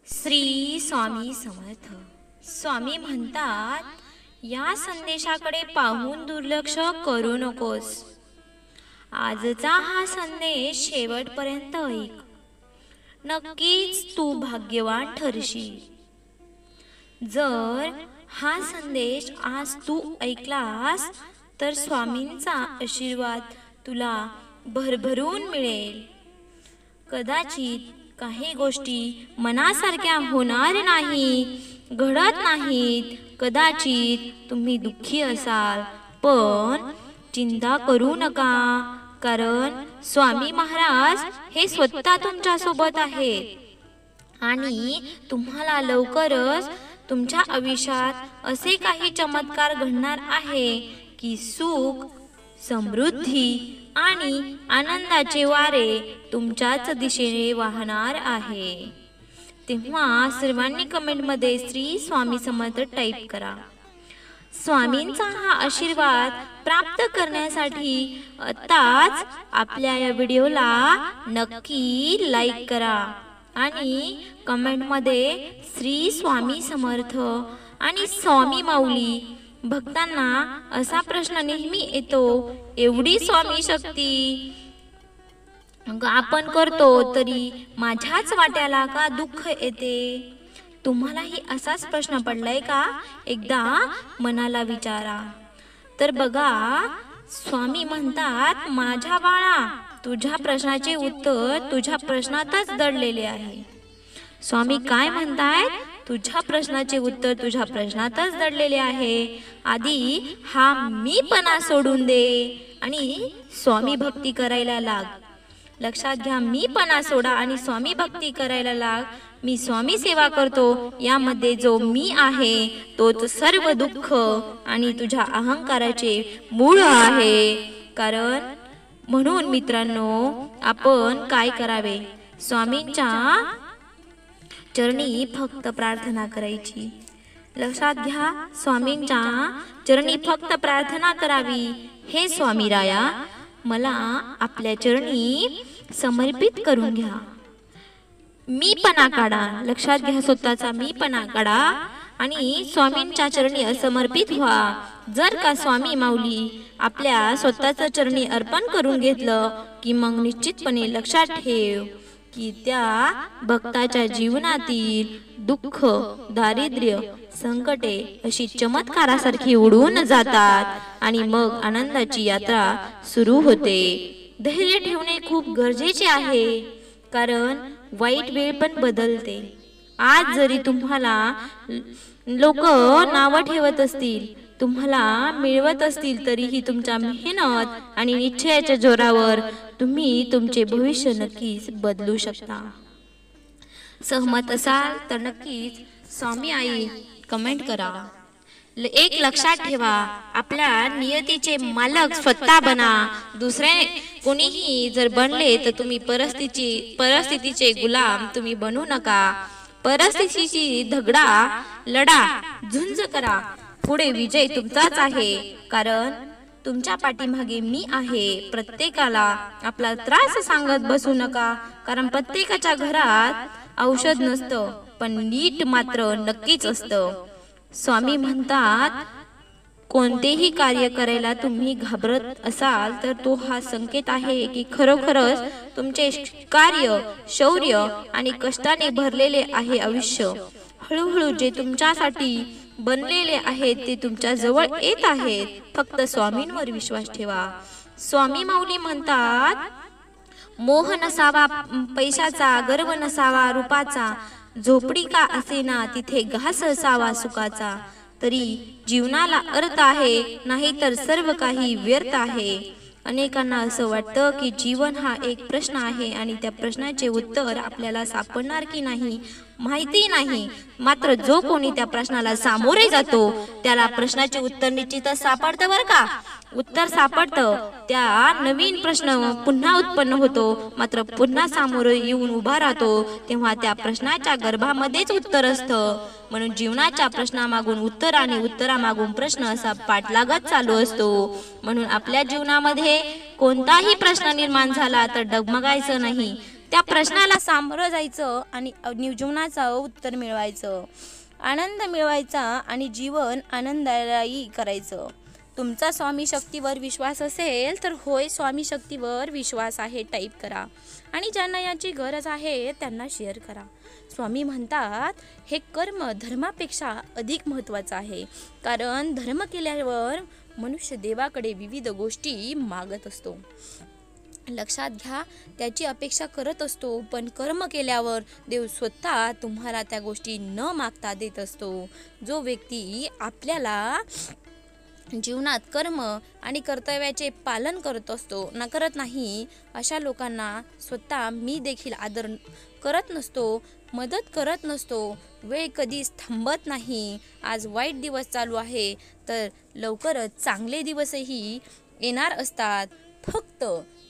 श्री स्वामी समर्थ. स्वामी म्हणतात, या संदेशाकडे पाहून दुर्लक्ष करू नकोस. आजचा हा संदेश शेवटपर्यंत ऐक. नक्कीच तू भाग्यवान ठरशील. जर हा संदेश आज तू ऐकलास तर स्वामींचा आशीर्वाद तुला भरभरून मिळेल. कदाचित काही गोष्टी मनासारख्या होणार नाही, घडत नाहीत. कदाचित तुम्ही दुःखी असाल, पण चिंता करू नका, कारण स्वामी महाराज हे स्वतः तुमच्या सोबत आहेत आणि तुम्हाला लवकरच तुमच्या आयुष्यात असे काही चमत्कार घडणार आहे की सुख, समृद्धी आणि आनंदाचे वारे तुमच्याच दिशेने वाहणार आहे. तेव्हा सर्वांनी कमेंटमध्ये श्री स्वामी समर्थ टाईप करा. स्वामींचा हा आशीर्वाद प्राप्त करण्यासाठी आताच आपल्या या व्हिडिओला नक्की लाईक करा आणि कमेंटमध्ये श्री स्वामी समर्थ आणि स्वामी माऊली. भक्तांना असा प्रश्न नेहमी येतो, एवढी स्वामी शक्ती आपण करतो तरी माझ्याच वाट्याला का दुःख येते? तुम्हालाही असाच प्रश्न पडलाय का? एकदा मनाला विचारा. तर बघा, स्वामी म्हणतात, माझ्या बाळा, तुझ्या प्रश्नाचे उत्तर तुझ्या प्रश्नातच दडलेले आहे. स्वामी काय म्हणतायत? तुझ्या प्रश्नाचे उत्तर तुझ्या प्रश्नातच दडलेले आहे. आधी हा मीपणा सोडून दे आणि स्वामी भक्ती करायला लाग. लक्षात घ्या, मीपणा सोडा आणि स्वामी भक्ती करायला लाग. मी स्वामी सेवा करतो यामध्ये जो मी आहे तोच सर्व दुःख आणि तुझ्या अहंकाराचे मूळ आहे. कारण म्हणून मित्रांनो, आपण काय करावे? स्वामींच्या चरणी फक्त प्रार्थना करायची. लक्षात घ्या, स्वामींच्या चरणी फक्त प्रार्थना करावी. हे स्वामी राया, मला आपल्या चरणी समर्पित करून घ्या. मीपणा काढा. लक्षात घ्या, स्वतःचा मीपणा काढा आणि स्वामींच्या चरणी समर्पित व्हा. जर का स्वामी माऊली आपल्या स्वतःच्या चरणी अर्पण करून घेतलं की मग निश्चितपणे लक्षात ठेव की त्या भक्ताच्या जीवनातील दुःख, दारिद्र्य, संकटे अशी चमत्कारासारखी उडून जातात आणि मग आनंदाची यात्रा सुरू होते. धैर्य ठेवणे खूप गरजेचे आहे, कारण वाईट वेळ पण बदलते. आज जरी तुम्हाला लोक नावं ठेवत असतील, तुम्हाला मिळवत असतील, तरीही तुमच्या मेहनत आणि निश्चयाच्या जोरावर तुम्ही तुमचे भविष्य नक्कीच बदलू शकता. सहमत असाल तर नक्कीच स्वामी आई कमेंट करा. एक लक्षात ठेवा, आपल्या नियतीचे मालक स्वतः बना. दुसरे कोणीही जर बनले तर तुम्ही परिस्थितीचे गुलाम तुम्ही बनू नका. परिस्थितीची झगडा लढा, झुंज करा. पुढे विजय तुमचाच आहे, कारण तुमच्या पाठीमागे मी आहे. प्रत्येकाला आपला त्रास सांगत बसू नका, कारण प्रत्येकाच्या घरात औषध नसतं, पण नीट मात्र नक्कीच असतं. स्वामी म्हणतात, कोणतेही कार्य करायला तुम्ही घाबरत असाल तर तो हा संकेत आहे की खरोखरच तुमचे कार्य शौर्य आणि कष्टाने भरलेले आहे आयुष्य. हळूहळू जे तुमच्यासाठी बनलेले आहेत ते तुमच्या जवळ येत आहेत. फक्त स्वामींवर विश्वास ठेवा. स्वामी माऊली म्हणतात, मोह नसावा पैशाचा, गर्व नसावा रूपाचा, झोपडी का असेना तिथे घास असावा सुखाचा. तरी जीवनाला अर्थ आहे, नाही तर सर्व काही व्यर्थ आहे. अनेकांना असं वाटतं की जीवन हा एक प्रश्न आहे आणि त्या प्रश्नाचे उत्तर आपल्याला सापडणार की नाही माहिती नाही. मात्र जो कोणी त्या प्रश्नाला सामोरे जातो त्याला प्रश्नाचे उत्तर निश्चितच सापडतं बरं का. उत्तर सापडतं, त्या नवीन प्रश्न पुन्हा उत्पन्न होतो. मात्र पुन्हा सामोरे येऊन उभा राहतो तेव्हा त्या प्रश्नाच्या गर्भामध्येच उत्तर असतं. म्हणून जीवनाच्या प्रश्नामागून उत्तर आणि उत्तरामागून प्रश्न असा पाठलागत चालू असतो. म्हणून आपल्या जीवनामध्ये कोणताही प्रश्न निर्माण झाला तर डगमगायचं नाही. त्या प्रश्नाला सामोरं जायचं आणि जीवनाचं उत्तर मिळवायचं, आनंद मिळवायचा आणि जीवन आनंददायी करायचं. तुमचा स्वामी शक्तीवर विश्वास असेल तर होय स्वामी शक्तीवर विश्वास आहे टाईप करा आणि ज्यांना याची गरज आहे त्यांना शेअर करा. स्वामी म्हणतात हे कर्म धर्मापेक्षा अधिक महत्त्वाचं आहे, कारण धर्म केल्यावर मनुष्य देवाकडे विविध गोष्टी मागत असतो. लक्षात घ्या, त्याची अपेक्षा करत असतो, पण कर्म केल्यावर देव स्वतः तुम्हाला त्या गोष्टी न मागता देत असतो. जो व्यक्ती आपल्याला जीवनात कर्म आणि कर्तव्याचे पालन करत असतो ना करत नाही, अशा लोकांना स्वतः मी देखील आदर करत नसतो, मदत करत नसतो, वेळ कधीच थांबत नाही. आज वाईट दिवस चालू आहे तर लवकरच चांगले दिवसही येणार असतात.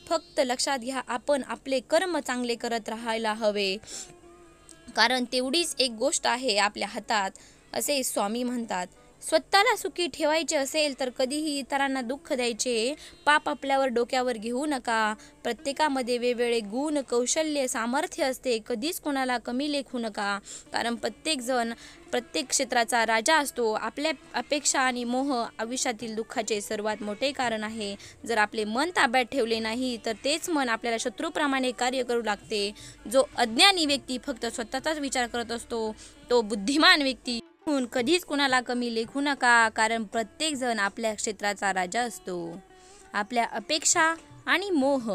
फक्त लक्षात घ्या, आपण आपले कर्म चांगले करत राहायला हवे, कारण तेवढीच एक गोष्ट आहे आपल्या हातात, असे स्वामी म्हणतात. स्वतःला सुखी ठेवायचे असेल तर कधीही इतरांना दुःख द्यायचे पाप आपल्यावर डोक्यावर घेऊ नका. प्रत्येकामध्ये वेगवेगळे गुण, कौशल्य, सामर्थ्य असते. कधीच कोणाला कमी लेखू नका, कारण प्रत्येकजण प्रत्येक क्षेत्राचा राजा असतो. आपल्या अपेक्षा आणि मोह आयुष्यातील दुःखाचे सर्वात मोठे कारण आहे. जर आपले मन ताब्यात ठेवले नाही तर तेच मन आपल्याला शत्रूप्रमाणे कार्य करू लागते. जो अज्ञानी व्यक्ती फक्त स्वतःचाच विचार करत असतो तो बुद्धिमान व्यक्ती कधीच कुणाला कमी लेखू नका, कारण प्रत्येक जण आपल्या क्षेत्राचा राजा असतो. आपल्या अपेक्षा आणि मोह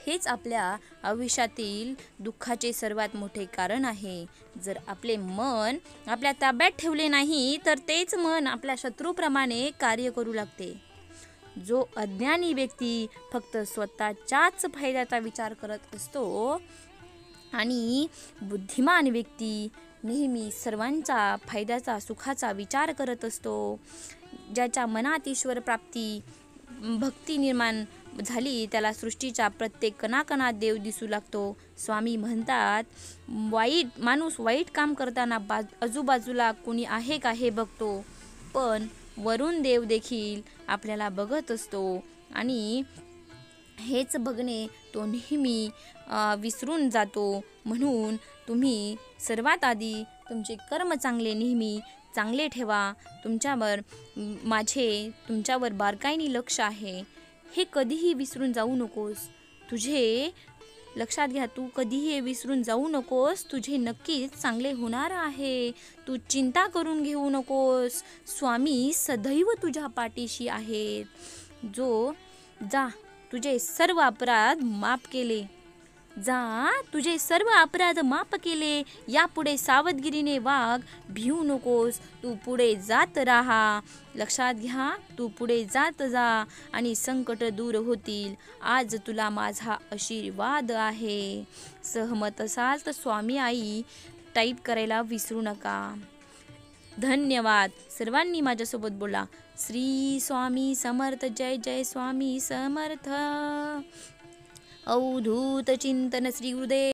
हेच आपल्या आयुष्यातील दुःखाचे सर्वात मोठे कारण आहे. जर आपले मन आपल्या ताब्यात ठेवले नाही तर तेच मन आपल्या शत्रूप्रमाणे कार्य करू लागते. जो अज्ञानी व्यक्ती फक्त स्वतःच्याच फायद्याचा विचार करत असतो आणि बुद्धिमान व्यक्ती नेहमी सर्वांचा फायद्याचा, सुखाचा विचार करत असतो. ज्याच्या मनात ईश्वर प्राप्ती भक्ती निर्माण झाली त्याला सृष्टीच्या प्रत्येक कणाकणात देव दिसू लागतो. स्वामी म्हणतात माणूस वाईट काम करताना आजूबाजूला कोणी आहे का हे बघतो, पण वरून देव देखील आपल्याला बघत असतो आणि हेच बघणे तो नेहमी विसरून जातो. म्हणून तुम्ही सर्वात आधी तुमचे कर्म नेहमी चांगले ठेवा. तुमच्यावर बारकाईने लक्ष आहे हे कधीही विसरून जाऊ नकोस. तुझे लक्षात घ्या, तू कधीही हे विसरून जाऊ नकोस. तुझे नक्कीच चांगले होणार आहे. तू चिंता करून घेऊ नकोस. स्वामी सदैव तुझ्या पाठीशी आहेत. जा तुझे सर्व अपराध माफ केले. यापुढे सावधगिरीने वाग, भिवू नकोस. तू पुढे जात राहा. लक्षात घ्या, तू पुढे जात जा आणि संकट दूर होतील. आज तुला माझा आशीर्वाद आहे. सहमत असाल तर स्वामी आई टाईप करायला विसरू नका. धन्यवाद. सर्वांनी माझ्यासोबत बोला, श्री स्वामी समर्थ. जय जय स्वामी समर्थ. अवधूत चिंतन श्री गुरुदेव.